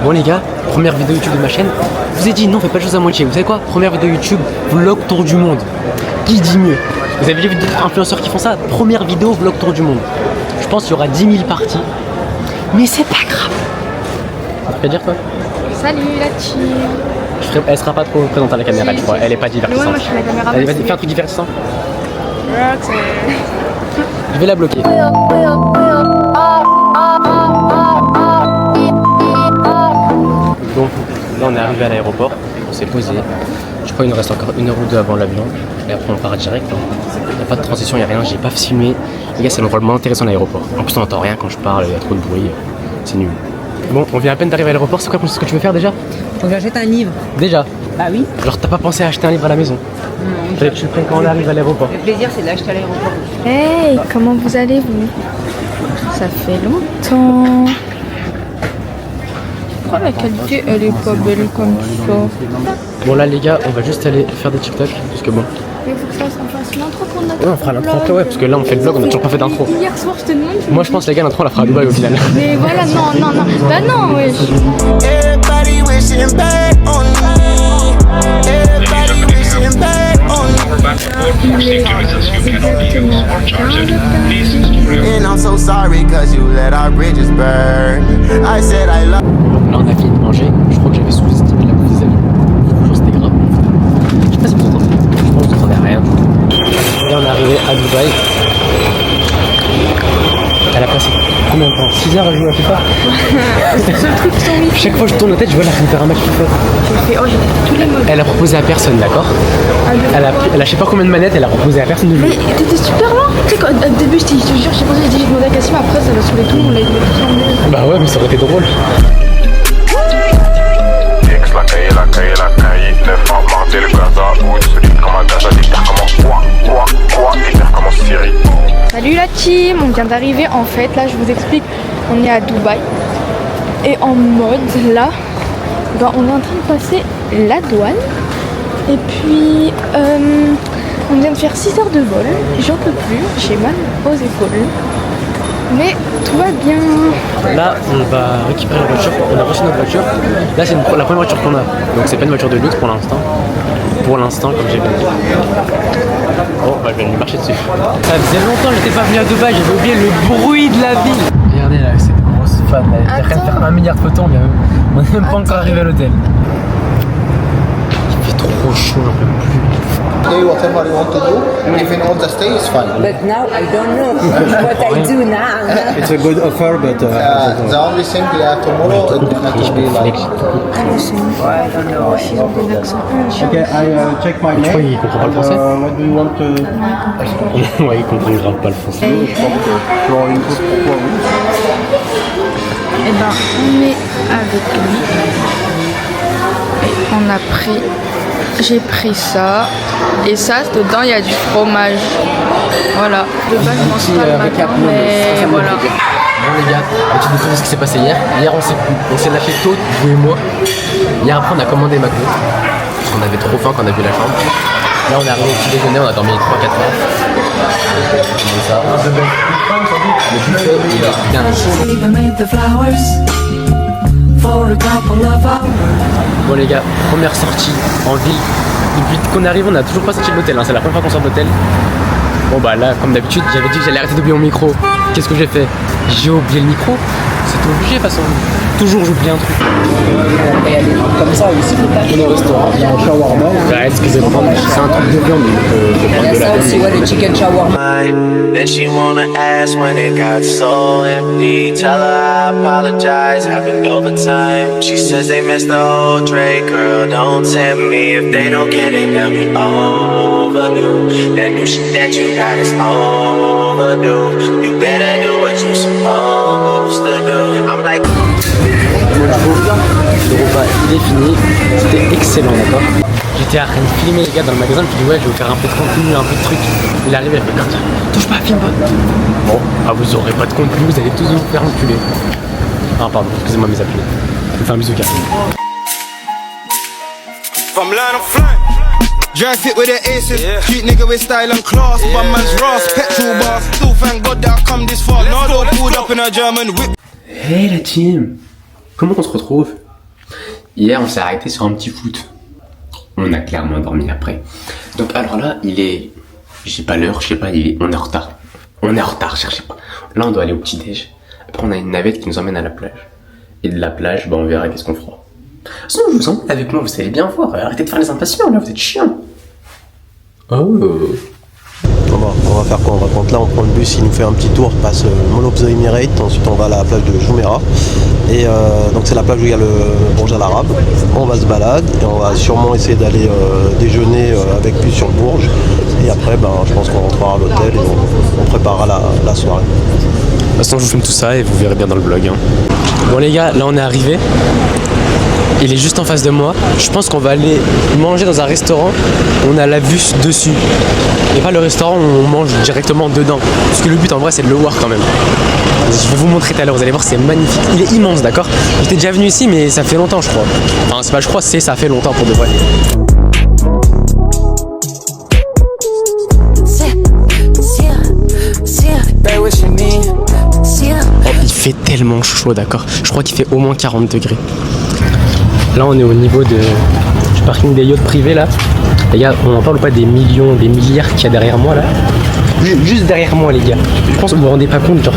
Bon les gars, première vidéo YouTube de ma chaîne. Je vous ai dit non, faites pas de choses à moitié. Vous savez quoi? Première vidéo YouTube, vlog tour du monde. Qui dit mieux? Vous avez déjà vu d'autres influenceurs qui font ça? Première vidéo, vlog tour du monde. Je pense qu'il y aura 10 000 parties. Mais c'est pas grave. Tu peux dire quoi? Salut la team. Elle sera pas trop présente à la caméra, tu vois. Elle est pas divertissante. Ouais, moi je suis la caméra. Allez, vas-y, fais un truc divertissant. Je vais la bloquer. Donc là on est arrivé à l'aéroport, on s'est posé. Je crois qu'il nous reste encore 1 heure ou 2 avant l'avion. Et après on part direct. Il n'y a pas de transition, il n'y a rien, j'ai pas filmé. Les gars, c'est l'endroit intéressant à l'aéroport. En plus on n'entend rien quand je parle, il y a trop de bruit. C'est nul. Bon, on vient à peine d'arriver à l'aéroport, c'est quoi ce que tu veux faire déjà? Faut que j'achète un livre. Déjà? Bah oui. Genre t'as pas pensé à acheter un livre à la maison? Non. Fallait que tu le prennes quand on arrive à l'aéroport. Le plaisir c'est de l'acheter à l'aéroport. Hey, comment vous allez-vous? Ça fait longtemps. Oh, la qualité, elle est pas belle comme ça. Bon là les gars, on va juste aller faire des TikTok, parce que bon... Mais faut que on fasse une intro pour notre Ouais, on fera l'intro après, ouais, parce que là on fait le vlog, on a toujours pas fait d'intro. Hier soir, je te demande. Moi je pense les gars, l'intro on la fera à Dubaï au final. Mais voilà, non. Bah non, wesh. Everybody wishing back on me. Everybody wishing back on me. And I'm so sorry cause you let our bridges burn. I said I love. Là on a fini de manger, je crois que j'avais sous-estimé la bouffe des amis. Franchement c'était grave. Je sais pas si vous entendez. Je pense que vous entendez rien. Là on est arrivé à Dubaï. Elle a passé combien de temps? 6 heures à jouer à FIFA. C'est le seul truc sans wifi. Chaque fois que je tourne la tête, je vois la femme faire un match FIFA. J'ai fait tous les modes. Elle a proposé à personne, d'accord? Elle a je sais pas combien de manettes, elle a proposé à personne de jouer. Mais t'étais super lent. Tu sais, au début, je te jure, j'ai pensé, j'ai demandé à Cassim, après ça va saouler tout le monde, on l'a dit tout ensemble. Bah ouais, mais ça aurait été drôle. Salut la team, on vient d'arriver en fait, là je vous explique, on est à Dubaï et en mode là, ben, on est en train de passer la douane et puis on vient de faire 6 heures de vol, j'en peux plus, j'ai mal aux épaules, mais tout va bien. Là, on va récupérer la voiture, on a reçu notre voiture. Là, c'est la première voiture qu'on a, donc c'est pas une voiture de luxe pour l'instant. Pour l'instant, comme j'ai dit. Oh, bah, je vais lui marcher dessus. Ça faisait longtemps que j'étais pas venu à Dubaï, j'avais oublié le bruit de la ville. Regardez là, cette grosse femme, elle est en train de faire 1 milliard de photos, on n'est même pas encore arrivé à l'hôtel. Il fait trop chaud, j'en peux plus. Whatever you want to do, even on the stay is fine. But now I don't know what I do now. It's a good offer, but the only thing tomorrow it's gonna be like. Okay, I check my mail. Je crois qu'il comprend pas le français. What do you want to? Ouais, il comprend grave pas le français. Eh ben, on est avec lui et on a pris. J'ai pris ça et ça dedans il y a du fromage. Voilà. De base je mange pas le matin mais voilà. Bon les gars, un petit détour de ce qui s'est passé hier. Hier on s'est lâché tôt, vous et moi. Hier après on a commandé McDo. Parce qu'on avait trop faim quand on a vu la chambre. Là on est arrivé au petit déjeuner, on a dormi 3-4 heures. Comme ça. Le buffet il est bien. Bon les gars, première sortie en ville. Depuis qu'on arrive, on n'a toujours pas sorti de l'hôtel, hein. C'est la première fois qu'on sort de l'hôtel. Bon bah là, comme d'habitude, j'avais dit que j'allais arrêter d'oublier mon micro. Qu'est-ce que j'ai fait? J'ai oublié le micro. C'était obligé de toute façon. Toujours j'oublie un truc. Et elle est comme ça aussi. On est au restaurant, il y a un shawarma. Bah, excusez-moi, c'est un truc de viande, mais je peux prendre de la aussi, ouais, le chicken shawarma. Then she wanna ask when it got so empty. Tell her I apologize, happened over time. She says they missed the whole Drake, girl. Don't tempt me if they don't get it, they'll be overdue. That new shit that you got is overdue. You better do what you supposed to do. I'm like. Le repas il est fini, c'était excellent, d'accord? J'étais en train de filmer les gars dans le magasin, je me suis dit ouais je vais faire un peu de contenu, un peu de trucs. Il est arrivé, il a fait tiens, touche pas, filme pas. Bon, ah vous aurez pas de contenu, vous allez tous vous faire enculer. Ah pardon, excusez-moi mes applis. Je vais faire un bisou carré. From line of flying, drive fit with the aces, street nigga with style and class, one man's Ross, petrol bars, still thank God that I come this far, Nardo pulled up in a German whip. Hey la team, comment on se retrouve? Hier, on s'est arrêté sur un petit foot. On a clairement dormi après. Donc, alors là, il est... J'ai pas l'heure, je sais pas, on est en retard. On est en retard, cherchez pas. Là, on doit aller au petit-déj. Après, on a une navette qui nous emmène à la plage. Et de la plage, bah, on verra qu'est-ce qu'on fera. De toute façon, je vous emmène avec moi, vous allez bien voir. Arrêtez de faire les impatients, là, vous êtes chiants. Oh. On va faire quoi? On va prendre là, on prend le bus, il nous fait un petit tour, on passe Mall Emirates, ensuite on va à la plage de Jumeirah. Et donc c'est la plage où il y a le Burj Al Arab. On va se balader et on va sûrement essayer d'aller déjeuner avec lui sur le Bourge. Et après, je pense qu'on rentrera à l'hôtel et on préparera la soirée. De toute façon, je vous filme tout ça et vous verrez bien dans le blog. Hein. Bon les gars, là on est arrivé. Il est juste en face de moi. Je pense qu'on va aller manger dans un restaurant où on a la vue dessus. Et pas le restaurant où on mange directement dedans. Parce que le but en vrai c'est de le voir quand même. Je vais vous montrer tout à l'heure, vous allez voir, c'est magnifique. Il est immense, d'accord? J'étais déjà venu ici mais ça fait longtemps je crois. Enfin c'est pas je crois, c'est ça fait longtemps pour de vrai. Oh, il fait tellement chaud, d'accord? Je crois qu'il fait au moins 40 degrés. Là, on est au niveau du parking des yachts privés, là. Les gars, on n'en parle pas des millions, des milliards qu'il y a derrière moi, là. Juste derrière moi, les gars. Je pense que vous vous rendez pas compte, genre,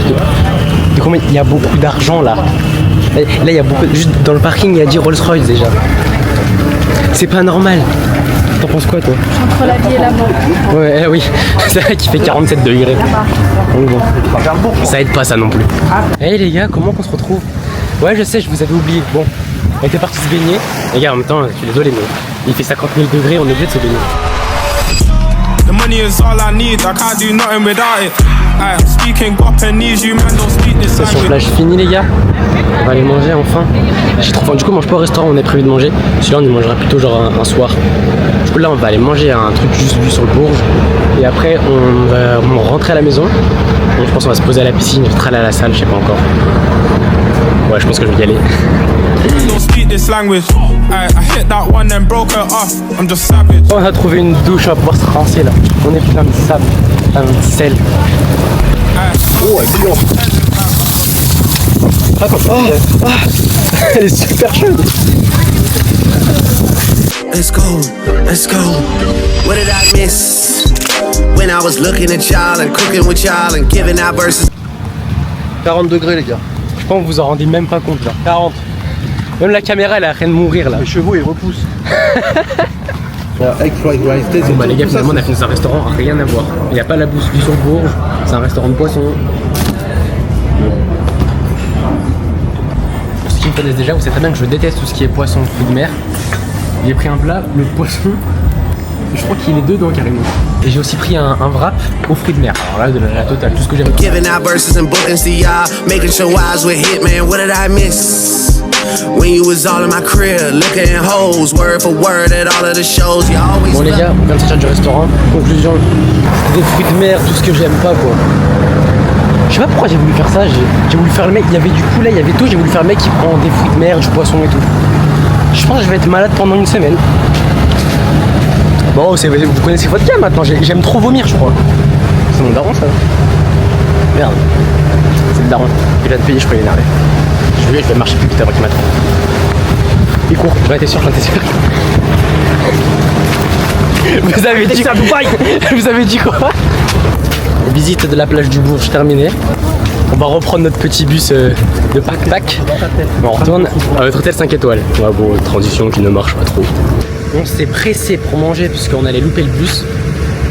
de combien il y a beaucoup d'argent, là. Là, il y a beaucoup... Juste dans le parking, il y a 10 Rolls-Royce, déjà. C'est pas normal. T'en penses quoi, toi? Entre la vie et la mort. Ouais, oui. C'est vrai qu'il fait 47 degrés. Donc bon. Ça aide pas, ça non plus. Hey, les gars, comment qu'on se retrouve? Ouais, je sais, je vous avais oublié. Bon. On était parti se baigner. Les gars, en même temps, je suis désolé, mais il fait 50 000 degrés, on est obligé de se baigner. The money is all I need, I can't do nothing without it. I'm speaking Guapanese, you man don't speak this Session language. plage finie, les gars. On va aller manger enfin. J'ai trop faim. Du coup, on mange pas au restaurant, on est prévu de manger. Celui-là, on y mangera plutôt genre un soir. Du coup, là, on va aller manger un truc juste vu sur le Bourge. Et après, on va rentrer à la maison. Donc, je pense qu'on va se poser à la piscine, je vais aller à la salle, je sais pas encore. Ouais, je pense que je vais y aller. Don't speak this language. I hit that one and broke her off. I'm just savage. On a trouvé une douche, on va pouvoir se rincer là. On est plein de sable, plein de sel. Oh, elle est bouillante. Elle est super chaude. Let's go, let's go. What did I miss? When I was looking at y'all and cooking with y'all and giving out verses. 40 degrés, les gars. Je pense que vous en rendez même pas compte là. 40. Même la caméra elle est en train de mourir là. Les chevaux, ils repoussent. Egg fried rice. Bon bah les gars, finalement on a fait dans un restaurant, rien à voir. Il n'y a pas la bouffe du sur le Bourge, c'est un restaurant de poisson. Pour ceux qui me connaissent déjà, vous savez très bien que je déteste tout ce qui est poisson, fruits de mer. J'ai pris un plat, le poisson, je crois qu'il est dedans carrément. Et j'ai aussi pris un wrap aux fruits de mer. Alors là, de la totale, tout ce que j'aime. Giving out verses and bookings to y'all, making sure eyes were hit, man. What did I miss? When you was all in my crib, looking at hoes, word for word at all of the shows. You always. Bon les gars, on vient de sortir du restaurant. Conclusion, des fruits de mer, tout ce que j'aime pas quoi. Je sais pas pourquoi j'ai voulu faire ça, j'ai voulu faire le mec, il y avait du poulet, il y avait tout, j'ai voulu faire le mec qui prend des fruits de mer, du poisson et tout. Je pense que je vais être malade pendant une semaine. Bon, vous connaissez votre cas maintenant, j'aime trop vomir je crois. C'est mon daron ça. Merde. C'est le daron. Il vient de payer, je peux l'énerver. Je vais marcher plus vite avant qu'il m'attende. Il court, j'en étais sûr, Vous avez dit Vous avez dit quoi? Visite de la plage du Bourge terminée. On va reprendre notre petit bus de pack-pack. On retourne à notre hôtel 5 étoiles. Ouais, bon, transition qui ne marche pas trop. On s'est pressé pour manger puisqu'on allait louper le bus.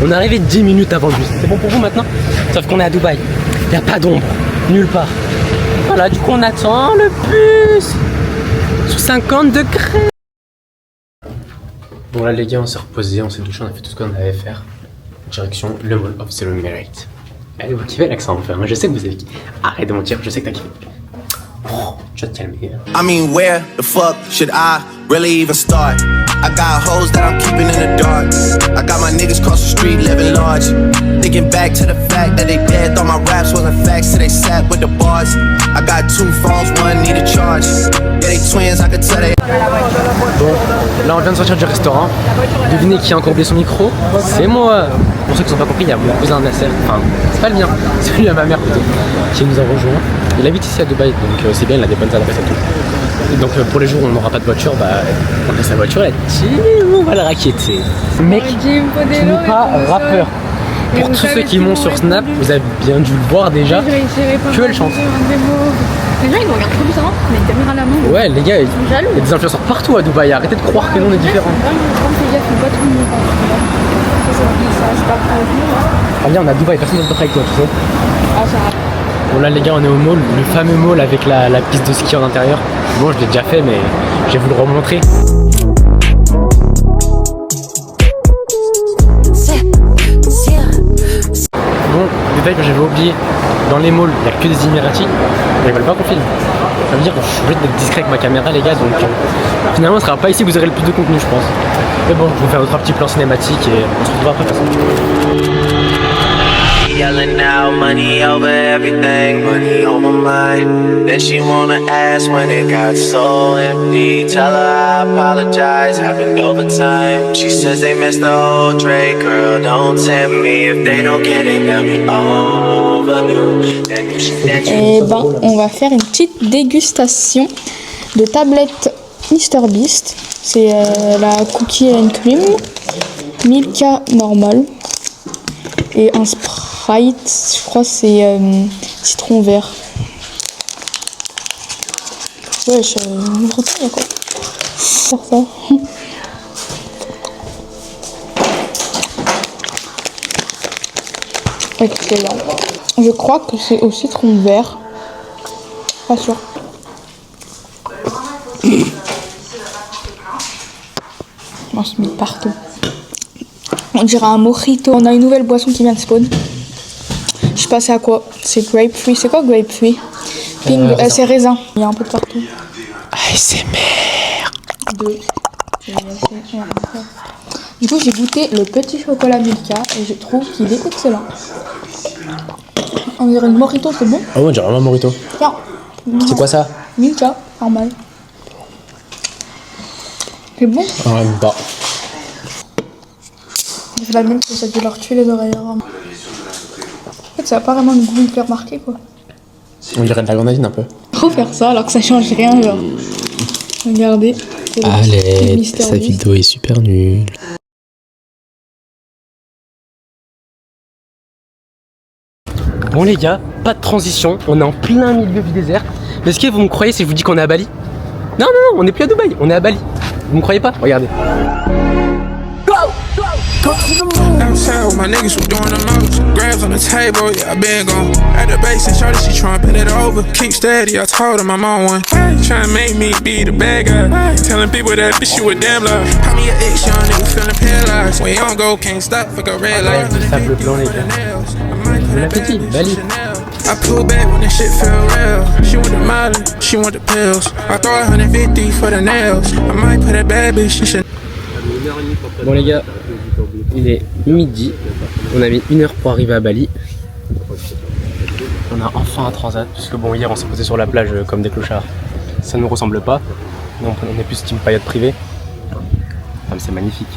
On est arrivé 10 minutes avant le bus. C'est bon pour vous maintenant? Sauf qu'on est à Dubaï. Il n'y a pas d'ombre, nulle part. Voilà, du coup on attend le bus sous 50 degrés. Bon là les gars, on s'est reposé, on s'est douché, on a fait tout ce qu'on avait à faire. Direction le Mall of Emirates. Allez, vous kiffez l'accent enfin, je sais que vous avez kiffé. Arrête de mentir, je sais que t'as kiffé. Oh, je vais te calmer. I mean, where the fuck should I really even start? I got hoes that I'm keeping in the dark. I got my niggas cross the street living large. Thinking back to the fact that they dead, thought my raps wasn't facts, so they sat with the bars. I got 2 phones, one need a charge. Yeah, they twins, I could tell they. Bon, là on vient de sortir du restaurant. Devinez qui a encore oublié son micro? C'est moi. Pour ceux qui n'ont pas compris, il y a mon cousin Nasser. Enfin, c'est pas le mien, c'est celui à ma mère plutôt, qui nous a rejoint. Il habite ici à Dubaï, donc c'est bien, il a des bonnes adresses et tout. Et donc pour les jours où on n'aura pas de voiture, bah on laisse la voiture, on va la raqueter. Mec, tu n'es pas rappeur. Pour tous ceux qui montent sur Snap, vous avez bien dû le voir déjà, que elle chante. Les gens ils nous regardent trop bizarrement, on a une caméra à la main. Ouais les gars, il y a des influenceurs partout à Dubaï, arrêtez de croire que nous on est différents. Ah bien, on est à Dubaï, personne ne peut avec toi, tu sais. Bon là les gars, on est au mall, le fameux mall avec la piste de ski en intérieur. Bon je l'ai déjà fait mais je vais vous le remontrer. Bon, détail que j'avais oublié, dans les malls, il n'y a que des Émiratis, mais ils veulent pas qu'on filme. Ça veut dire que je suis obligé d'être discret avec ma caméra les gars, donc finalement ce sera pas ici que vous aurez le plus de contenu je pense. Mais bon, je vais vous faire d'autres petits plans cinématiques et on se retrouvera après de toute façon. Yelling out, money over everything, money on my mind. Then she wanna ask when it got so empty. Tell her I apologize, happened over time. She says they missed the whole Drake, girl, don't tempt me. If they don't get it, they'll be over you. Et ben, on va faire une petite dégustation de tablettes MrBeast. C'est la cookie and cream, Milka normal et un Sprite, je crois c'est citron vert. Ouais, je me retourne quoi. Faire ça. Excellent. Je crois que c'est au citron vert. Pas sûr. On se met partout. On dirait un mojito. On a une nouvelle boisson qui vient de spawn. Je sais pas c'est à quoi. C'est grapefruit. C'est quoi grapefruit? C'est raisin. Il y a un peu de partout. ASMR. Du coup j'ai goûté le petit chocolat Milka et je trouve qu'il est excellent. On dirait une mojito, c'est bon? Ah ouais, on dirait vraiment un mojito. Tiens. C'est quoi ça? Milka, normal. C'est bon? Ah même pas. C'est la même que ça a dû leur tuer les oreilles. En fait, ça a pas vraiment le goût hyper marqué quoi. On dirait de la grenadine un peu. Faut faire ça alors que ça change rien, genre. Regardez. Allez, sa vidéo est super nulle. Bon les gars, pas de transition, on est en plein milieu du désert. Mais est-ce que vous me croyez si je vous dis qu'on est à Bali? Non, non, non, on n'est plus à Dubaï, on est à Bali. Vous me croyez pas? Regardez. Outside with my niggas, we doing the most. Grabs on the table, yeah, I been gone. At the base, and shorty, she tryna put it over. Keep steady, I told him I'm on one. Tryna make me be the bad guy. Telling people that bitch, you a damn lie. Call me an ex, young nigga feeling paralyzed. When you don't go, can't stop, fuck a red light. Sable blanc les gars. Bon appétit, Bali. I pull back when the shit feel real. She want the Molly, she want the pills. I throw 150 for the nails. I might put a bad bitch, she should. Bon les gars, il est midi, on a mis 1 heure pour arriver à Bali. On a enfin un transat, puisque bon hier on s'est posé sur la plage comme des clochards. Ça nous ressemble pas, donc on est plus team paillotte privée. Ah, mais c'est magnifique.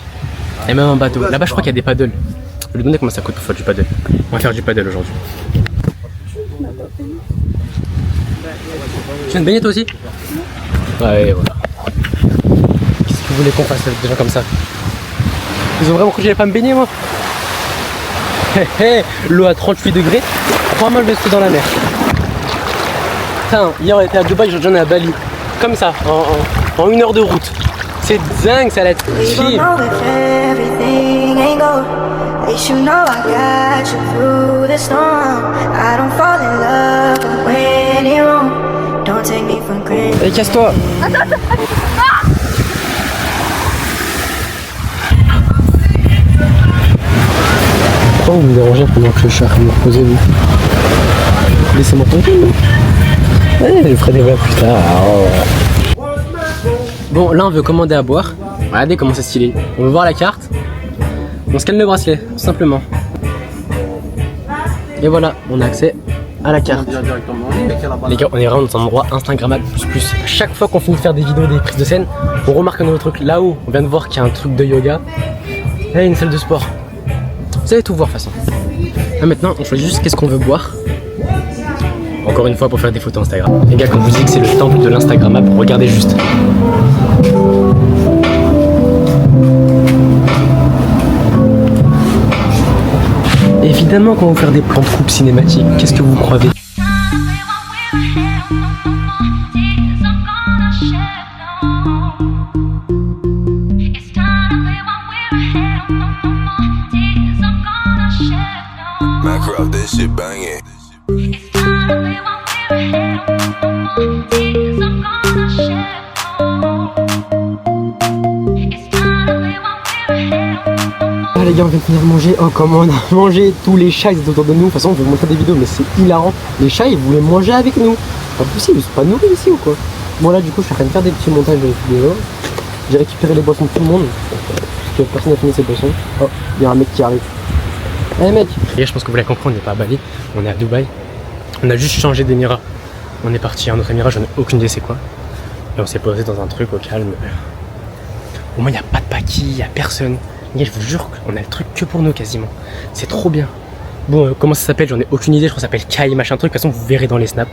Et même un bateau, là-bas je crois qu'il y a des paddles. Je vais lui demander comment ça coûte pour faire du paddle. On va faire du paddle aujourd'hui. Tu viens de baigner toi aussi? Ouais voilà. Qu'est-ce que vous voulez qu'on fasse avec des gens comme ça? Ils ont vraiment cru que j'allais pas me baigner moi. L'eau à 38 degrés, 3 mains levées dans la mer. Putain, hier on était à Dubaï, aujourd'hui on est à Bali. Comme ça, en 1 heure de route. C'est dingue, ça allait être chill. Allez, casse-toi. Pourquoi vous me dérangez pendant que je suis à me reposer vous? Laissez-moi tranquille. Ouais, je ferai des verres plus tard. Bon, là on veut commander à boire. Regardez comment c'est stylé. On veut voir la carte. On scanne le bracelet, tout simplement. Et voilà, on a accès à la carte. Les gars, on est vraiment dans un endroit Instagrammable plus. À chaque fois qu'on finit de faire des vidéos, des prises de scène, on remarque un nouveau truc. Là-haut, on vient de voir qu'il y a un truc de yoga. Là, il y a une salle de sport. Vous allez tout voir de toute façon. Là maintenant, on choisit juste qu'est-ce qu'on veut boire. Encore une fois pour faire des photos Instagram. Les gars, quand vous dites que c'est le temple de l'Instagrammable, regardez juste. Évidemment, quand vous faites des plans de coupe cinématiques, qu'est-ce que vous croyez? Ah les gars, on vient de finir de manger. Oh comment on a mangé. Tous les chats ils étaient autour de nous. De toute façon on va vous montrer des vidéos mais c'est hilarant. Les chats ils voulaient manger avec nous. Pas possible, ils sont pas nourris ici ou quoi? Bon là du coup je suis en train de faire des petits montages de vidéos. J'ai récupéré les boissons de tout le monde. Parce que personne n'a fini ses boissons. Oh, il y a un mec qui arrive. Eh mec. Et je pense que vous l'avez compris, on n'est pas à Bali, on est à Dubaï. On a juste changé d'émirat. On est parti à un autre émirat, j'en ai aucune idée c'est quoi. Et on s'est posé dans un truc au calme. Au moins il n'y a pas de paquis, il n'y a personne. Les gars, je vous jure qu'on a le truc que pour nous quasiment. C'est trop bien. Bon, comment ça s'appelle? J'en ai aucune idée, je crois que ça s'appelle Kai, machin truc. De toute façon, vous verrez dans les snaps.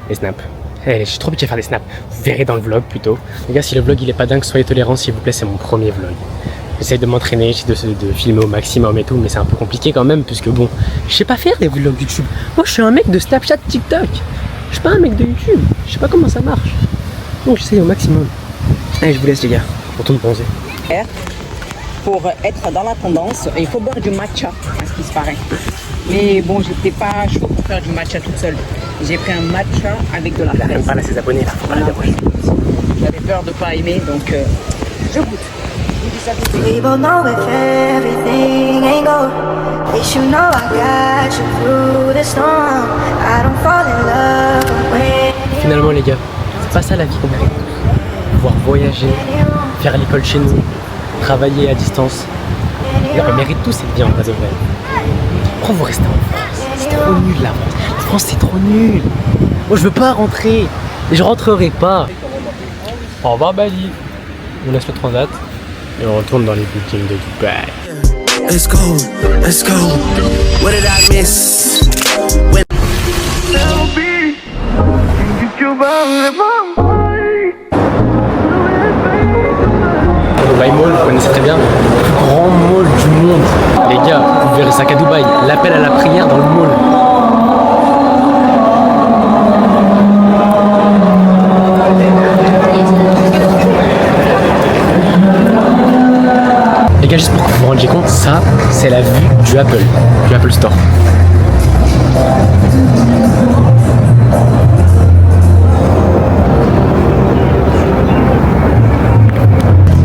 Les snaps. J'ai trop habitué à faire des snaps. Vous verrez dans le vlog plutôt. Les gars, si le vlog il est pas dingue, soyez tolérants s'il vous plaît, c'est mon premier vlog. J'essaye de m'entraîner, de filmer au maximum et tout, mais c'est un peu compliqué quand même, puisque bon, je sais pas faire des vlogs YouTube. Moi, je suis un mec de Snapchat, TikTok. Je suis pas un mec de YouTube. Je sais pas comment ça marche. Donc, j'essaye au maximum. Allez, je vous laisse les gars. On retourne bronzer. Pour être dans la tendance, il faut boire du matcha, à ce qui se paraît. Mais bon, j'étais pas chaud pour faire du matcha toute seule. J'ai pris un matcha avec de la fraise. Même pas là, ses abonnés là, faut pas la déranger. J'avais peur de pas aimer, donc je goûte. We both know if everything ain't gold. At least you know I got you through the storm. I don't fall in love when Finalement les gars, c'est pas ça la vie qu'on mérite. Pouvoir voyager, faire l'école chez nous, travailler à distance. On mérite tous cette vie en vrai de vrai. Pourquoi vous restez en France? C'est trop nul la France. La France c'est trop nul. Moi je veux pas rentrer. Et je rentrerai pas. Au revoir Bali. On laisse le transat. Et on retourne dans les buildings de Dubaï. Let's go, let's go. What did I miss? Dubaï Mall, vous connaissez très bien, le plus grand mall du monde. Les gars, vous verrez ça qu'à Dubaï, l'appel à la prière dans le mall. Les gars, juste pour que vous vous rendiez compte, ça, c'est la vue du Apple Store.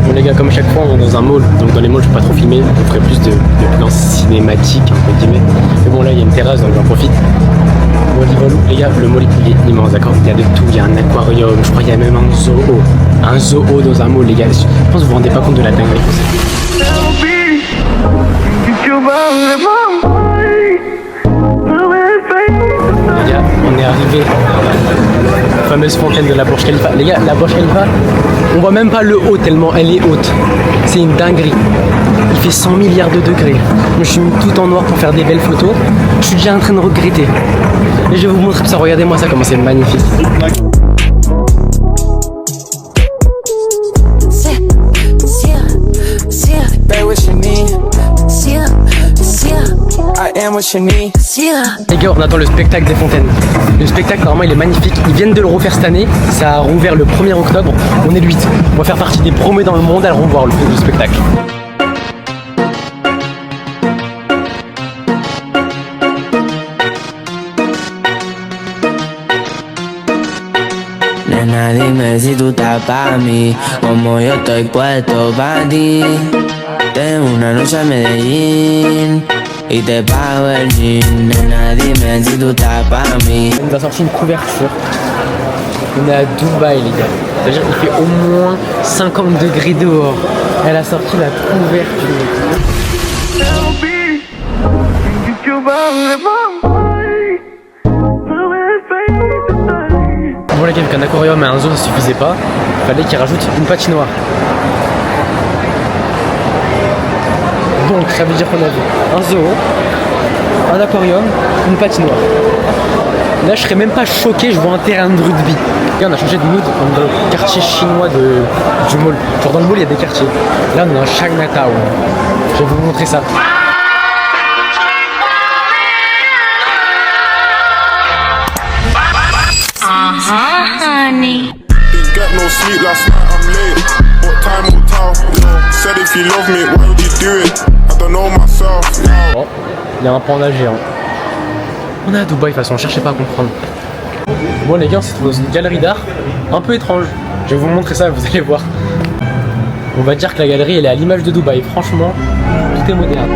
Bon les gars, comme chaque fois on est dans un mall, donc dans les malls je peux pas trop filmer, je ferai plus de plans cinématiques entre guillemets. Mais bon là il y a une terrasse donc j'en profite. Bon les gars, le mall il est immense, d'accord? Il y a de tout, il y a un aquarium, je crois qu'il y a même un zoo dans un mall les gars. Je pense que vous vous rendez pas compte de la dinguerie. Les gars, on est arrivé à la fameuse fontaine de la Burj Khalifa. Les gars, la Burj Khalifa, on voit même pas le haut tellement elle est haute. C'est une dinguerie. Il fait 100 milliards de degrés. Moi, je suis mis tout en noir pour faire des belles photos. Je suis déjà en train de regretter. Et je vais vous montrer ça. Regardez-moi ça, comment c'est magnifique. Les gars, on attend le spectacle des fontaines. Le spectacle, normalement, il est magnifique. Ils viennent de le refaire cette année. Ça a rouvert le 1er octobre. On est le 8. On va faire partie des premiers dans le monde à le revoir, le spectacle. Nena, dime si tú estás pa' mí, como yo estoy puesto pa' ti. Tengo una noche a Medellín y te pago el jean. Nena, dime si tú estás pa' mí. On nous a sorti une couverture. On est à Dubaï les gars. C'est-à-dire qu'il fait au moins 50 degrés dehors. Elle a sorti la couverture. Bon les gars, vu qu'un aquarium et un zoo ça suffisait pas, il fallait qu'ils rajoutent une patinoire. Donc ça veut dire qu'on a vu un zoo, un aquarium, une patinoire. Là, je serais même pas choqué, je vois un terrain de rugby. Là, on a changé de mood, on est dans le quartier chinois du mall. Genre dans le mall, il y a des quartiers. Là, on est dans Chinatown. Je vais vous montrer ça. Honey. Didn't get no sleep last night, I'm late. What time will tell? Said if you love me, why would you do it? I don't know myself. Oh, il y a un panda géant. On est à Dubaï de toute façon, cherchez pas à comprendre. Bon les gars, c'est dans une galerie d'art un peu étrange. Je vais vous montrer ça, vous allez voir. On va dire que la galerie elle est à l'image de Dubaï. Franchement, tout est moderne.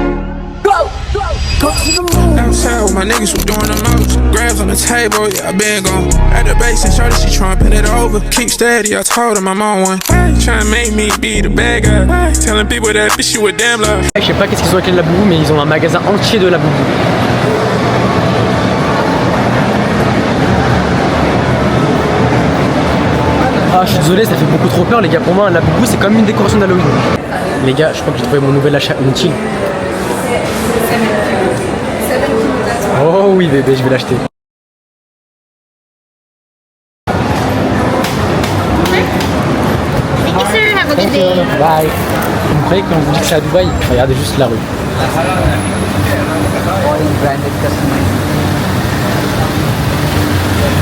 Outside with my niggas who doing the most. Grabs on the table, yeah, I been gone. At the base and shorty, she tryna pin it over. Keep steady, I told him I'm on one. Tryna make me be the bad guy. Telling people that bitch you a damn love. Je sais pas qu'est-ce qu'ils ont avec la boubou, mais ils ont un magasin entier de la boubou. Ah, je suis désolé, ça fait beaucoup trop peur les gars. Pour moi, la boubou c'est comme une décoration d'Halloween. Les gars, je crois que j'ai trouvé mon nouvel achat inutile. Oh oui bébé, je vais l'acheter. Bye. Vous croyez quand vous dites que c'est à Dubaï? Regardez juste la rue.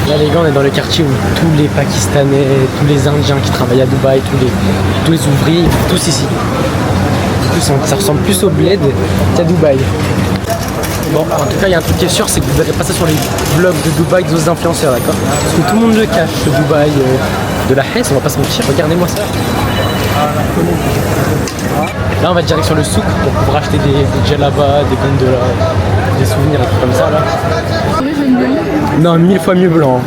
Là les gars, on est dans le quartier où tous les Pakistanais, tous les Indiens qui travaillent à Dubaï, tous les ouvriers, ils vivent tous ici. Du coup, ça ressemble plus au bled qu'à Dubaï. Bon, en tout cas, il y a un truc qui est sûr, c'est que vous verrez pas ça sur les vlogs de Dubaï d'autres influenceurs, d'accord? Parce que tout le monde le cache, ce Dubaï de la Hesse, on va pas se mentir, regardez-moi ça. Là, on va direct sur le souk pour pouvoir acheter des djellabas, des gondolas, des souvenirs, des trucs comme ça, là. Non, 1000 fois mieux blanc.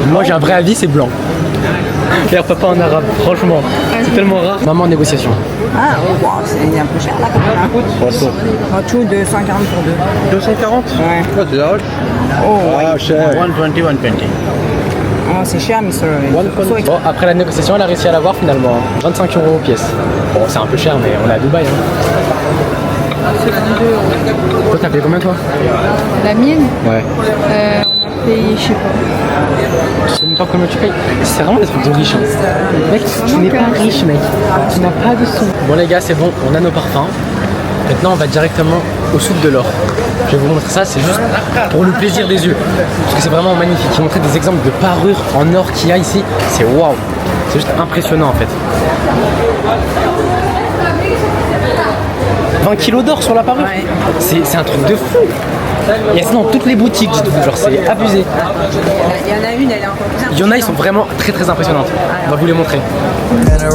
Moi, j'ai un vrai avis, c'est blanc. Et papa en arabe, franchement, c'est tellement rare. Maman en négociation. Ah, oh, wow, c'est un peu cher là quand même. En tout, 240 pour deux. 240? Ouais. Oh, tu l'as? Oh, Ah, cher. 120, 120. oh c'est cher, mais ça. Bon, après la négociation, elle a réussi à l'avoir finalement. 25 € pièce. Bon, c'est un peu cher, mais on est à Dubaï. Hein. Toi, t'as payé combien toi? La mienne, Ouais. payé, je sais pas. Je sais même pas combien tu payes. C'est vraiment des trucs de riches. Hein. Mec, tu n'es pas riche, mec. Tu n'as pas de sous. Bon, les gars, c'est bon, on a nos parfums. Maintenant, on va directement au souk de l'or. Je vais vous montrer ça, c'est juste pour le plaisir des yeux. Parce que c'est vraiment magnifique. Je vais montrer des exemples de parures en or qu'il y a ici. C'est waouh. C'est juste impressionnant en fait. 20 kilos d'or sur la parure. Ouais. C'est un truc de fou. Il y a ça dans toutes les boutiques, genre c'est abusé. Il y en a une, elle est encore plus. Il y en a, ils sont vraiment très très impressionnantes. On va vous les montrer. La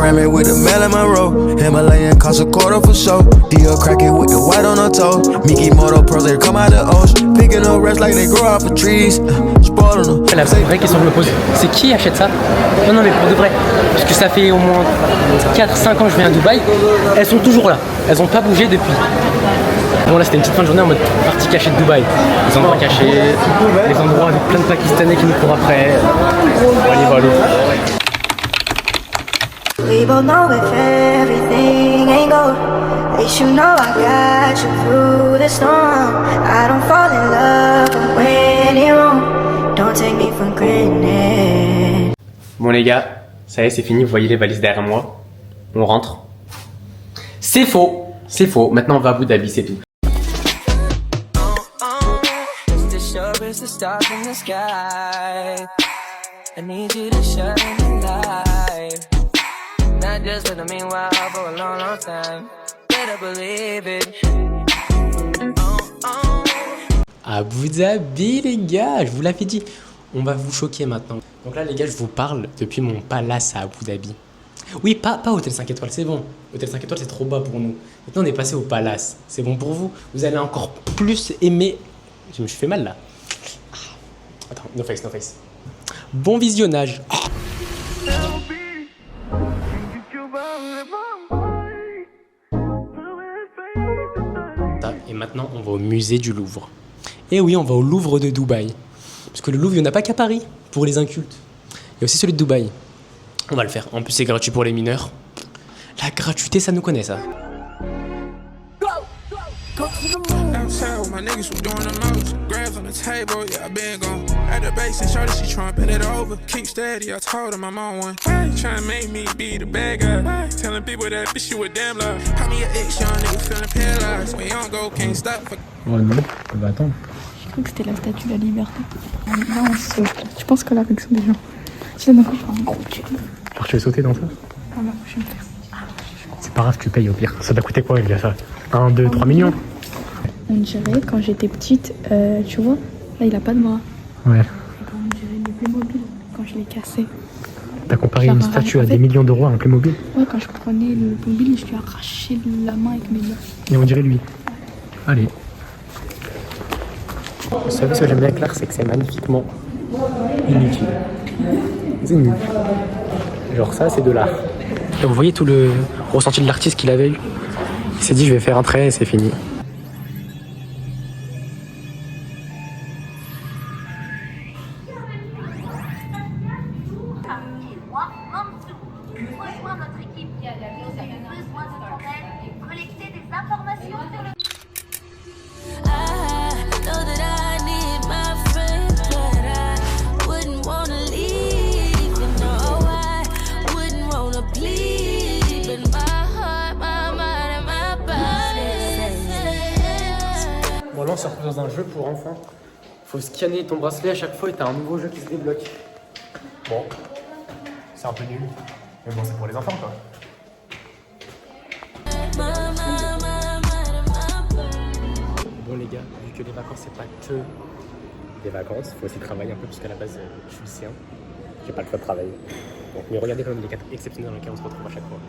vraie question que je me pose, c'est qui achète ça? Non mais pour de vrai, parce que ça fait au moins 4-5 ans que je viens à Dubaï, elles sont toujours là, elles n'ont pas bougé depuis. Bon là c'était une petite fin de journée en mode partie cachée de Dubaï. Les endroits cachés, les endroits avec plein de Pakistanais qui nous courent après. Allez, We both know if everything ain't gold. At least you know I got you through the storm. I don't fall in love when you're wrong. Don't take me for granted. Bon les gars, ça y est c'est fini, vous voyez les valises derrière moi. On rentre. C'est faux, c'est faux. Maintenant on va à Abu Dhabi, c'est tout. Abu Dhabi les gars, je vous l'avais dit. On va vous choquer maintenant. Donc là les gars, je vous parle depuis mon palace à Abu Dhabi. Oui, pas Hôtel 5 étoiles, c'est bon. Hôtel 5 étoiles, c'est trop bas pour nous. Maintenant, on est passé au palace. C'est bon pour vous. Vous allez encore plus aimer... Je me suis fait mal, là. Attends, no face, no face. Bon visionnage. Et maintenant, on va au musée du Louvre. Et oui, on va au Louvre de Dubaï. Parce que le Louvre, il n'y en a pas qu'à Paris, pour les incultes. Il y a aussi celui de Dubaï. On va le faire. En plus, c'est gratuit pour les mineurs. La gratuité, ça nous connaît, ça. Outside with my niggas who doing the most. Grabs on the table, yeah, I been gone. At the base and shorty, she tryna bend it over. Keep steady, I told him I'm on one. Why you tryna make me be the bad guy? Why? Telling people that bitch you a damn lie. How me an ex, young nigga feeling paralyzed. When young go, can't stop. Oh non, on va attendre. Je crois que c'était la statue de la liberté. Là, on saute. Je pense que la réaction des gens. Si la d'un coup, je fais un gros tube. Alors tu veux sauter dans ça? Ah bah, je vais me faire. C'est pas grave, tu payes au pire. Ça t'a coûté quoi, il y a ça? 1, 2, 3 millions? On dirait, quand j'étais petite, tu vois, là, il a pas de bras. Ouais. Et quand on dirait le Playmobil, quand je l'ai cassé. T'as comparé une statue à des millions d'euros à un Playmobil? Ouais, quand je prenais le Playmobil, je lui ai arraché la main avec mes doigts. Et on dirait lui. Allez. Vous savez ce que j'aime bien avec l'art, c'est que c'est magnifiquement inutile. C'est nul. Genre ça, c'est de l'art. Donc vous voyez tout le ressenti de l'artiste qu'il avait eu. Il s'est dit, je vais faire un trait et c'est fini. Rejoins notre équipe. Nous avons besoin de ton aide et collecter des informations sur le... Bon là on se retrouve dans un jeu pour enfants. Faut scanner ton bracelet à chaque fois et t'as un nouveau jeu qui se débloque. Bon, c'est un peu nul. Mais bon, c'est pour les enfants quoi. Bon les gars, vu que les vacances c'est pas que des vacances, faut aussi travailler un peu parce qu'à la base je suis lycéen. J'ai pas le choix de travailler. Donc, mais regardez quand même les cadres exceptionnels dans lesquels on se retrouve à chaque fois.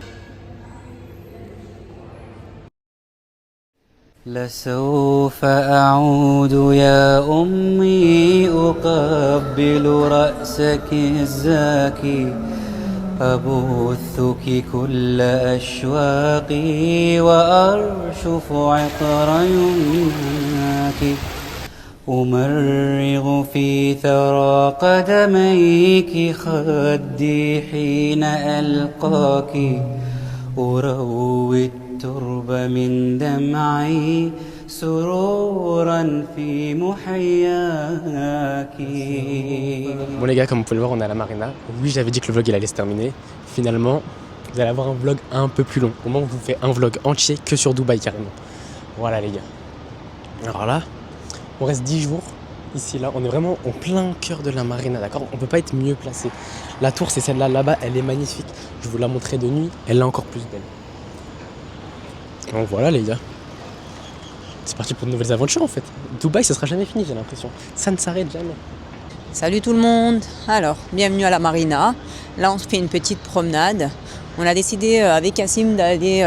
لسوف أعود يا أمي أقبل رأسك الزاكي أبثك كل أشواقي وأرشف عطر يمناك أمرغ في ثرى قدميك خدي حين ألقاك أروي الترب من دمعي سرورا في محياك. Bon les gars, comme vous pouvez le voir, on est à la marina. Oui, j'avais dit que le vlog il allait se terminer. Finalement, vous allez avoir un vlog un peu plus long. Au moins, je vous fais un vlog entier que sur Dubaï carrément. Voilà les gars. Alors là, on reste 10 jours. Ici, là, on est vraiment en plein cœur de la marina, d'accord? On peut pas être mieux placé. La tour, c'est celle-là, là-bas, elle est magnifique. Je vous la montrerai de nuit, elle est encore plus belle. Donc voilà les gars. C'est parti pour de nouvelles aventures en fait. Dubaï, ça sera jamais fini, j'ai l'impression. Ça ne s'arrête jamais. Salut tout le monde. Alors, bienvenue à la marina. Là, on se fait une petite promenade. On a décidé avec Cassim d'aller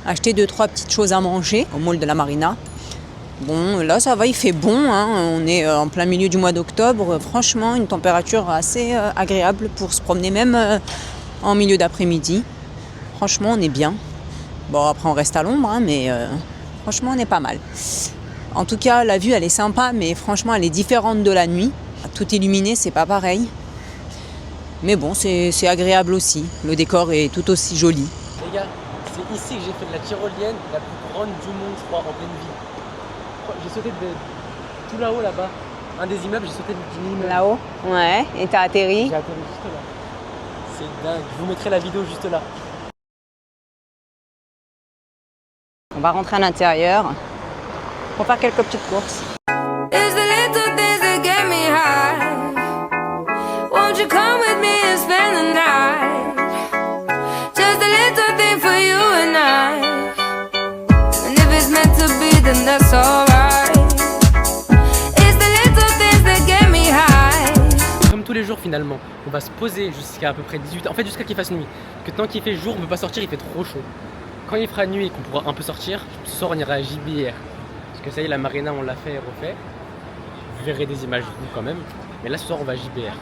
acheter 2-3 petites choses à manger au mall de la marina. Bon, là, ça va, il fait bon. Hein. On est en plein milieu du mois d'octobre. Franchement, une température assez agréable pour se promener même en milieu d'après-midi. Franchement, on est bien. Bon, après, on reste à l'ombre, hein, mais franchement, on est pas mal. En tout cas, la vue, elle est sympa, mais franchement, elle est différente de la nuit. Tout illuminé, c'est pas pareil. Mais bon, c'est agréable aussi. Le décor est tout aussi joli. Les gars, c'est ici que j'ai fait de la tyrolienne, la plus grande du monde, je crois, en pleine ville. J'ai sauté de tout là-haut, là-bas. Un des immeubles, j'ai sauté d'une immeuble. Là-haut? Ouais, et t'as atterri? J'ai atterri juste là. C'est dingue. Je vous mettrai la vidéo juste là. On va rentrer à l'intérieur pour faire quelques petites courses. Comme tous les jours finalement, on va se poser jusqu'à à peu près 18h. En fait jusqu'à qu'il fasse nuit. Que tant qu'il fait jour, on ne peut pas sortir, il fait trop chaud. Quand il fera nuit et qu'on pourra un peu sortir, ce soir on ira à JBR. Parce que ça y est, la marina on l'a fait et refait. Vous verrez des images vous quand même. Mais là ce soir on va à JBR.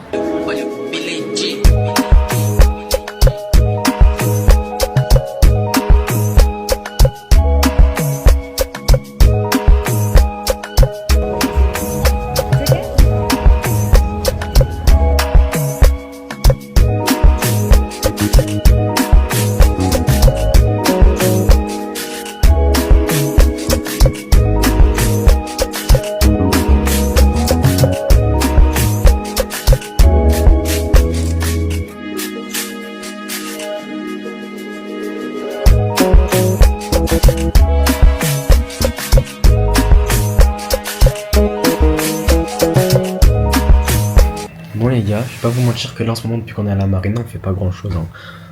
vais pas vous mentir que là en ce moment, depuis qu'on est à la marina, on fait pas grand chose. Hein.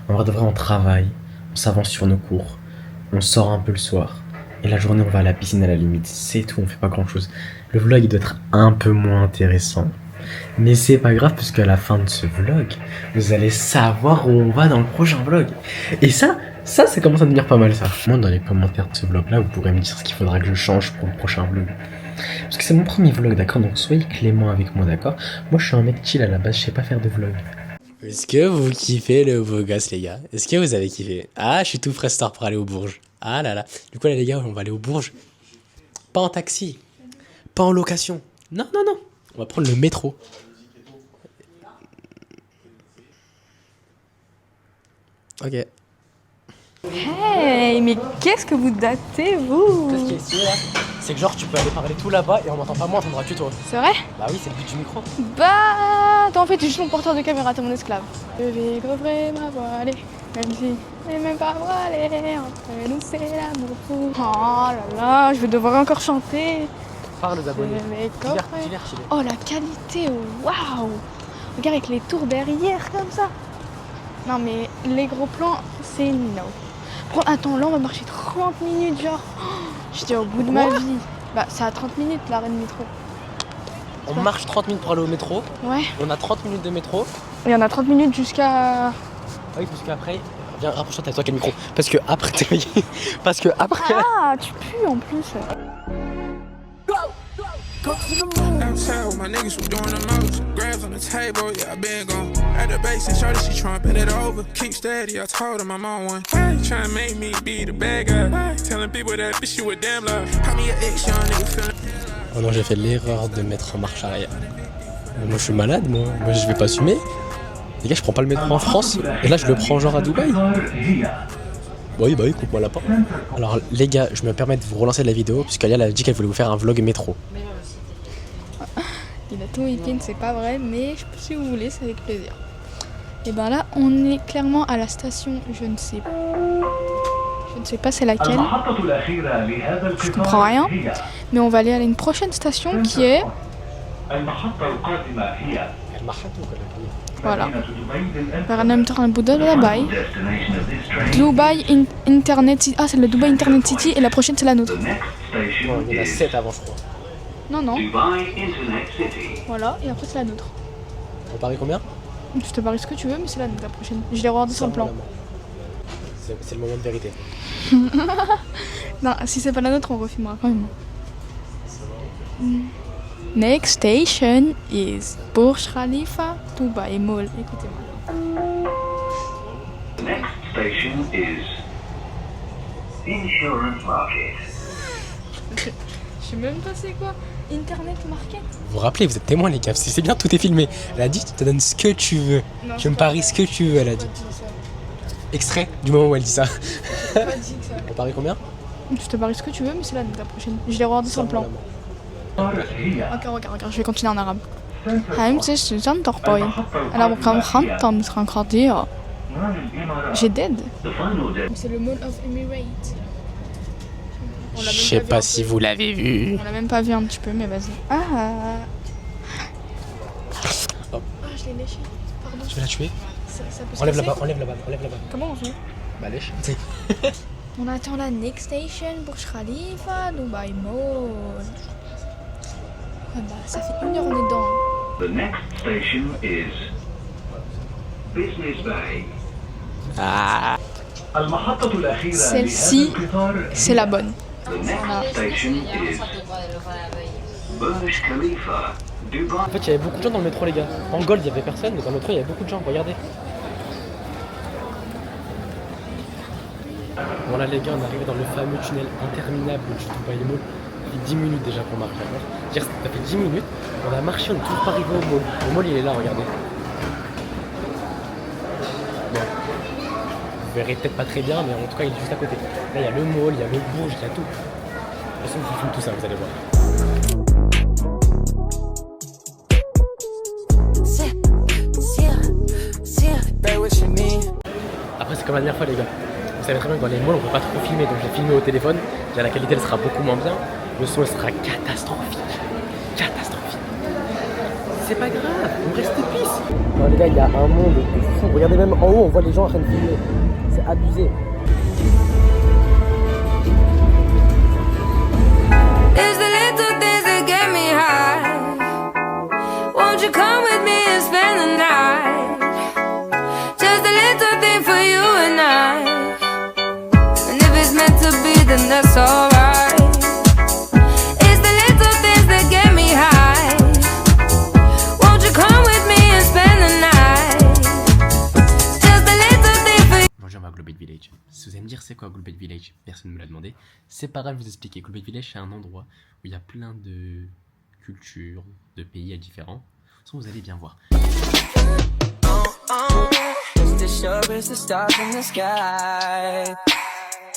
En vrai de vrai, on travaille, on s'avance sur nos cours, on sort un peu le soir. Et la journée, on va à la piscine à la limite. C'est tout, on fait pas grand chose. Le vlog, il doit être un peu moins intéressant. Mais c'est pas grave, puisqu'à la fin de ce vlog, vous allez savoir où on va dans le prochain vlog. Et ça commence à devenir pas mal ça. Moi, dans les commentaires de ce vlog-là, vous pourrez me dire ce qu'il faudra que je change pour le prochain vlog. Parce que c'est mon premier vlog, d'accord? Donc soyez clément avec moi, d'accord? Moi, je suis un mec chill à la base, je sais pas faire de vlog. Est-ce que vous kiffez le beau gosse, les gars? Est-ce que vous avez kiffé? Ah, je suis tout frais star pour aller au Bourges. Ah là là. Du coup, là, les gars, on va aller au Bourges. Pas en taxi. Pas en location. Non, non, non. On va prendre le métro. Ok. Hey, mais qu'est-ce que vous datez, vous? Ce qui est ici, là, c'est que genre, tu peux aller parler tout là-bas et on m'entend pas moi, on entendra que toi. C'est vrai? Bah oui, c'est le but du micro. Bah, attends, en fait, t'es juste mon porteur de caméra, t'es mon esclave. Je vais coffrer ma voilée, même si elle n'est même pas voilée, entre nous c'est l'amour fou. Oh là là, je vais devoir encore chanter. Parle aux abonnés. Je vais coffrer. Divers. Oh, la qualité, waouh! Regarde avec les tours derrière, comme ça. Non, mais les gros plans, c'est no. Attends, là, on va marcher 30 minutes, genre. J'étais au bout de ma vie. Bah, c'est à 30 minutes, l'arrêt de métro. On marche 30 minutes pour aller au métro. Ouais. On a 30 minutes de métro. Et on a 30 minutes jusqu'à... Oui, parce qu'après... Viens, rapproche-toi, t'as toi qui as le micro. Parce que après... Parce que après... Ah, tu pues en plus. Outside with my niggas who doing the most. Grabs on the table, yeah, I been gone. At the base and shorty, she tryna bend it over. Keep steady, I told him I'm on one. Why you tryna make me be the bad guy? Why? Telling people that bitch you a damn love. How me your ex, young nigga feeling. Oh non, j'ai fait l'erreur de mettre en marche arrière. Moi, je suis malade, moi. Moi, je vais pas assumer. Les gars, je prends pas le métro en France. Et là, je le prends genre à Dubaï. Oui, bah oui, coupe-moi la porte. Alors, les gars, je me permets de vous relancer la vidéo, puisqu'Alia a dit qu'elle voulait vous faire un vlog métro. Il a tout week-end, c'est pas vrai, mais si vous voulez, c'est avec plaisir. Et ben là, on est clairement à la station, je ne sais pas c'est laquelle. Je comprends rien. Mais on va aller à une prochaine station qui est... Voilà. Vers Dubaï. Dubaï Internet City. Ah, c'est le Dubaï Internet City et la prochaine c'est la nôtre. Bon, il y en a 7 avant, je crois. Non, non. Voilà, et après c'est la nôtre. On parie combien? Je te parie ce que tu veux, mais c'est la nôtre la prochaine. Je l'ai regardé sur le plan. C'est le moment de vérité. Non, si c'est pas la nôtre, on refilmera quand même. Next station is Burj Khalifa, Dubai Mall. Écoutez-moi. The next station is Insurance Market. Je sais même pas c'est quoi. Internet Market. Vous vous rappelez, vous êtes témoins, les gars. C'est bien, tout est filmé. Elle a dit, tu te donnes ce que tu veux. Non, tu me paries ce que tu veux, elle a dit. Extrait du moment où elle dit ça. Pas dit que ça. On parie combien? Je te parie ce que tu veux, mais c'est la nôtre la prochaine. Je l'ai regardé sur le plan. Ok, je vais continuer en arabe. J'ai dead. C'est le Mall of Emirates. Je sais pas si vous l'avez vu. On l'a même pas vu un petit peu, mais vas-y. Ah, je l'ai léché. Pardon. Tu veux la tuer? Ça peut Enlève se la balle, passer. enlève la balle, enlève la balle. Comment on fait? Bah lèche. On attend la next station, Burj Khalifa, Dubai Mall. Ah bah, ça fait 1 heure on est dedans. The next station is Business Bay. Ah. Celle-ci, c'est la bonne. The next station is Burj Khalifa, Dubai. En fait, il y avait beaucoup de gens dans le métro, les gars. En Gold, il y avait personne, mais dans le métro, il y avait beaucoup de gens. Regardez. Voilà, les gars, on est arrivé dans le fameux tunnel interminable du Dubai Mall. Ça fait 10 minutes déjà qu'on marche, d'accord? Ça fait 10 minutes, on a marché, on est toujours pas arrivé au mall. Le mall, il est là, regardez. Bon. Vous verrez peut-être pas très bien, mais en tout cas, il est juste à côté. Là, il y a le mall, il y a le Bourges, il y a tout. De toute façon, je vous filme tout ça, vous allez voir. Après, c'est comme la dernière fois, les gars. Vous savez très bien que dans les malls, on peut pas trop filmer, donc j'ai filmé au téléphone. Déjà, la qualité, elle sera beaucoup moins bien. Le son, elle sera catastrophique. Catastrophique. c'est pas grave, on reste pisse. Non les gars, il y a un monde de fou. Regardez même en haut, on voit les gens en train de filmer. C'est abusé. It's the little things that get me high. Won't you come with me and spend the night? Just a little thing for you and I. And if it's meant to be, then that's alright. It's the little things that get me high. Won't you come with me and spend the night? Just a little thing for you. Bonjour, on va à Globate Village. Si vous allez me dire c'est quoi Globate Village, personne ne me l'a demandé. C'est pas grave, je vous expliquer. Globate Village, c'est un endroit où il y a plein de cultures, de pays différents. Sans vous allez bien voir. Just as sure as the stars in the sky,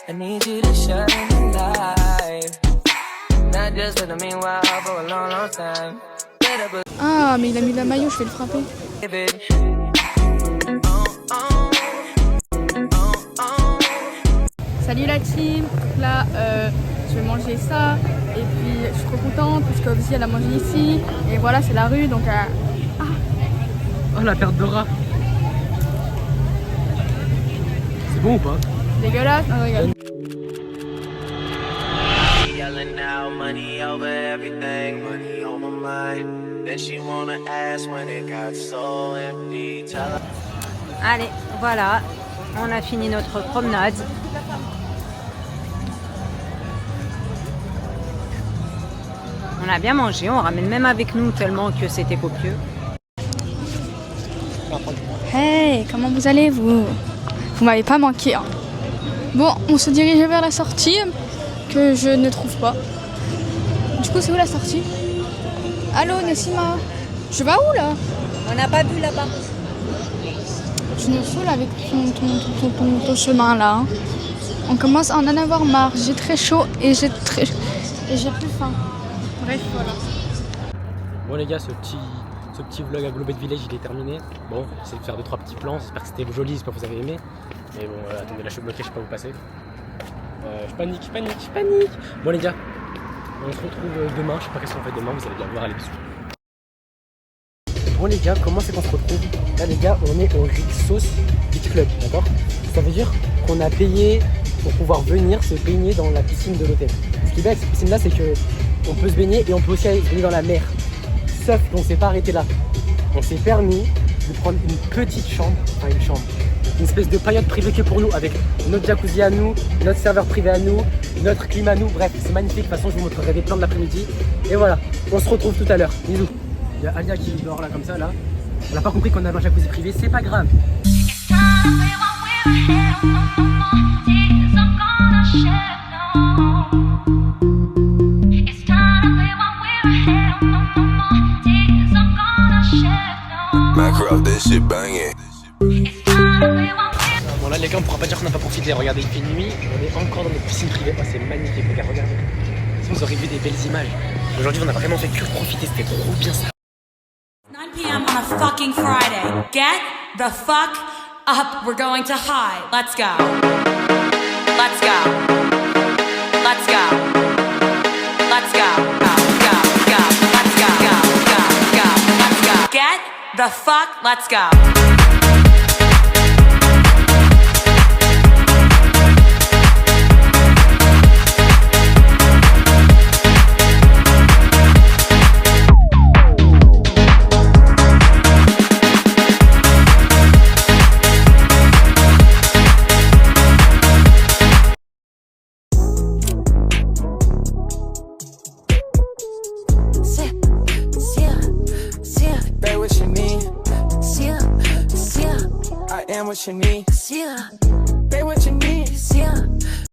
I need you to shine the light. Not just for the meanwhile, for a long, long time. Ah, mais il a mis la maillot, je vais le frapper. Salut la team, là je vais manger ça et puis je suis trop contente parce qu'Obzi elle a mangé ici et voilà c'est la rue donc Oh la perte de rat. C'est bon ou pas? Dégueulasse, non regarde. Yelling out money over everything, money on my mind. Then she wanna ask when it got so empty. Tell her. Allez, voilà, on a fini notre promenade. On a bien mangé, on ramène même avec nous tellement que c'était copieux. Hey, comment vous allez vous? Vous m'avez pas manqué hein. Bon, on se dirige vers la sortie que je ne trouve pas. Du coup, c'est où la sortie? Allô, Nessima? Je vais où là? On n'a pas vu là-bas. Tu nous saoules avec ton chemin là. Hein. On commence à en avoir marre. J'ai très chaud et j'ai plus faim. Bref, voilà. Bon les gars, ce petit vlog à Globate Village il est terminé. Bon, j'essaie de faire 2-3 petits plans, j'espère que c'était joli, j'espère que vous avez aimé. Mais bon, attendez, là je suis bloqué, je peux pas vous passer. Je panique. Bon les gars, on se retrouve demain, je sais pas qu'est-ce qu'on fait demain, vous allez bien voir les bisous. Bon les gars, comment c'est qu'on se retrouve? Là les gars, on est au Rixos Beach Club, d'accord? Ça veut dire qu'on a payé pour pouvoir venir se baigner dans la piscine de l'hôtel. Ce qui est bien avec cette piscine là, c'est que on peut se baigner et on peut aussi aller se baigner dans la mer. Sauf qu'on s'est pas arrêté là. On s'est permis de prendre une petite chambre, une espèce de période privée que pour nous, avec notre jacuzzi à nous, notre serveur privé à nous, notre clim à nous, bref, c'est magnifique. De toute façon, je vous montrerai des plans de l'après-midi. Et voilà, on se retrouve tout à l'heure. Bisous. Il y a Alia qui dort là comme ça, là. On n'a pas compris qu'on avait un jacuzzi privé, c'est pas grave. Bon là les gars, on pourra pas dire qu'on n'a pas profité. Regardez, il fait nuit, on est encore dans notre piscine privée. Oh, c'est magnifique, les gars, regardez. Sinon vous aurez vu des belles images. Aujourd'hui on a vraiment fait que profiter, c'était trop bien ça. 9 p.m. on a fucking Friday. Get the fuck up. We're going to high. Let's go. Let's go. Let's go. Let's go. Go. Let's go. Go. Let's go. Get the fuck. Let's go. What you need, yeah. Pay what you need, yeah.